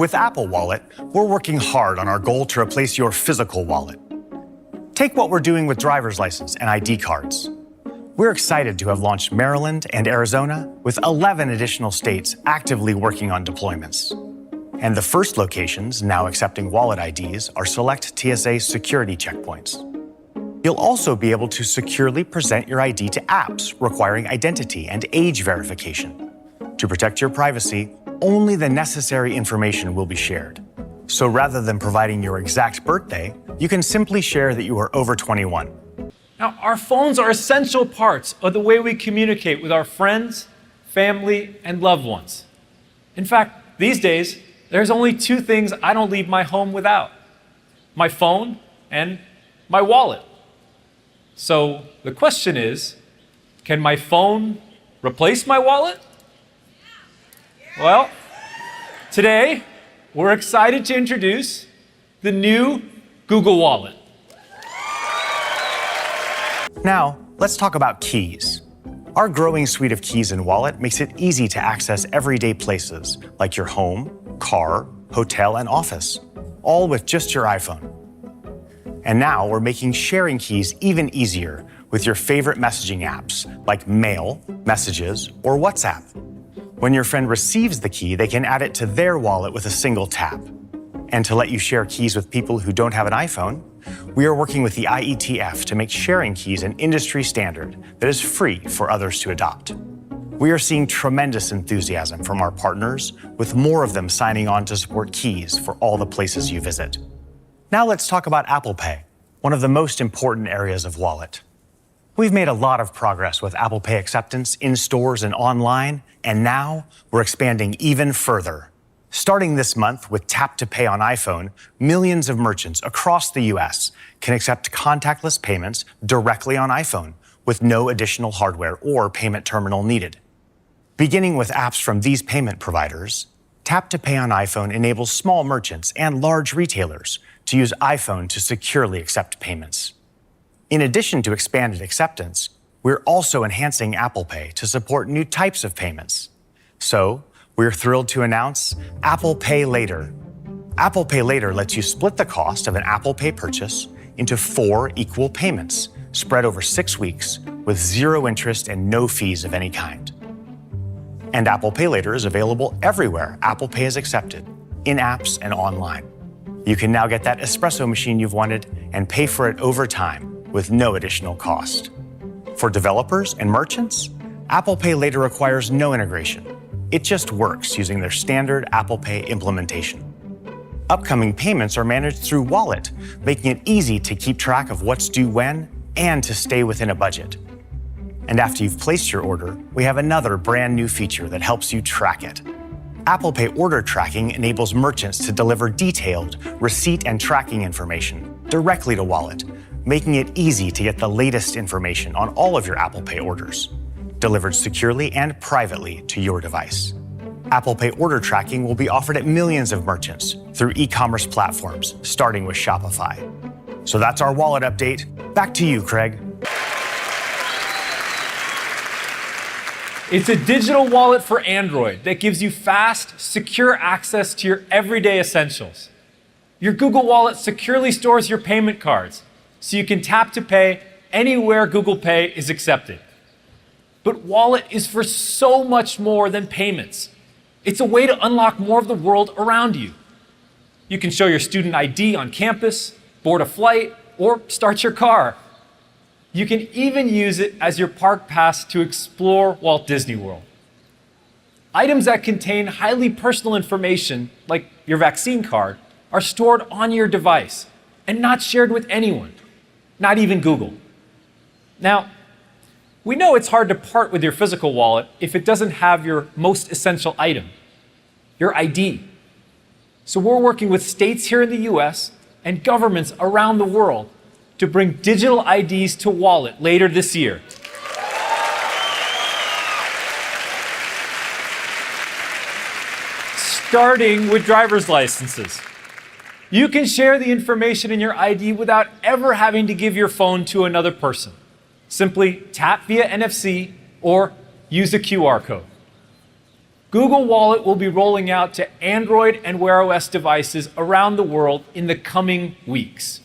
With Apple Wallet, we're working hard on our goal to replace your physical wallet. Take what we're doing with driver's license and ID cards. We're excited to have launched Maryland and Arizona, with 11 additional states actively working on deployments. And the first locations now accepting wallet IDs are select TSA security checkpoints. You'll also be able to securely present your ID to apps requiring identity and age verification. To protect your privacy, only the necessary information will be shared. So rather than providing your exact birthday, you can simply share that you are over 21. Now, our phones are essential parts of the way we communicate with our friends, family, and loved ones. In fact, these days, there's only two things I don't leave my home without: my phone and my wallet. So the question is, can my phone replace my wallet? Well, today, we're excited to introduce the new Google Wallet. Now, let's talk about keys. Our growing suite of keys and wallet makes it easy to access everyday places like your home, car, hotel, and office, all with just your iPhone. And now we're making sharing keys even easier with your favorite messaging apps like Mail, Messages, or WhatsApp. When your friend receives the key, they can add it to their wallet with a single tap. And to let you share keys with people who don't have an iPhone, we are working with the IETF to make sharing keys an industry standard that is free for others to adopt. We are seeing tremendous enthusiasm from our partners, with more of them signing on to support keys for all the places you visit. Now let's talk about Apple Pay, one of the most important areas of Wallet. We've made a lot of progress with Apple Pay acceptance in stores and online, and now we're expanding even further. Starting this month with Tap to Pay on iPhone, millions of merchants across the US can accept contactless payments directly on iPhone with no additional hardware or payment terminal needed. Beginning with apps from these payment providers, Tap to Pay on iPhone enables small merchants and large retailers to use iPhone to securely accept payments. In addition to expanded acceptance, we're also enhancing Apple Pay to support new types of payments. So, we're thrilled to announce Apple Pay Later. Apple Pay Later lets you split the cost of an Apple Pay purchase into 4 equal payments spread over 6 weeks with 0 interest and no fees of any kind. And Apple Pay Later is available everywhere Apple Pay is accepted, in apps and online. You can now get that espresso machine you've wanted and pay for it over time with no additional cost. For developers and merchants, Apple Pay Later requires no integration. It just works using their standard Apple Pay implementation. Upcoming payments are managed through Wallet, making it easy to keep track of what's due when and to stay within a budget. And after you've placed your order, we have another brand new feature that helps you track it. Apple Pay order tracking enables merchants to deliver detailed receipt and tracking information directly to Wallet, making it easy to get the latest information on all of your Apple Pay orders, delivered securely and privately to your device. Apple Pay order tracking will be offered at millions of merchants through e-commerce platforms, starting with Shopify. So that's our wallet update. Back to you, Craig. It's a digital wallet for Android that gives you fast, secure access to your everyday essentials. Your Google Wallet securely stores your payment cards, so you can tap to pay anywhere Google Pay is accepted. But Wallet is for so much more than payments. It's a way to unlock more of the world around you. You can show your student ID on campus, board a flight, or start your car. You can even use it as your park pass to explore Walt Disney World. Items that contain highly personal information, like your vaccine card, are stored on your device and not shared with anyone, not even Google. Now, we know it's hard to part with your physical wallet if it doesn't have your most essential item, your ID. So we're working with states here in the US and governments around the world to bring digital IDs to Wallet later this year. Starting with driver's licenses. You can share the information in your ID without ever having to give your phone to another person. Simply tap via NFC or use a QR code. Google Wallet will be rolling out to Android and Wear OS devices around the world in the coming weeks.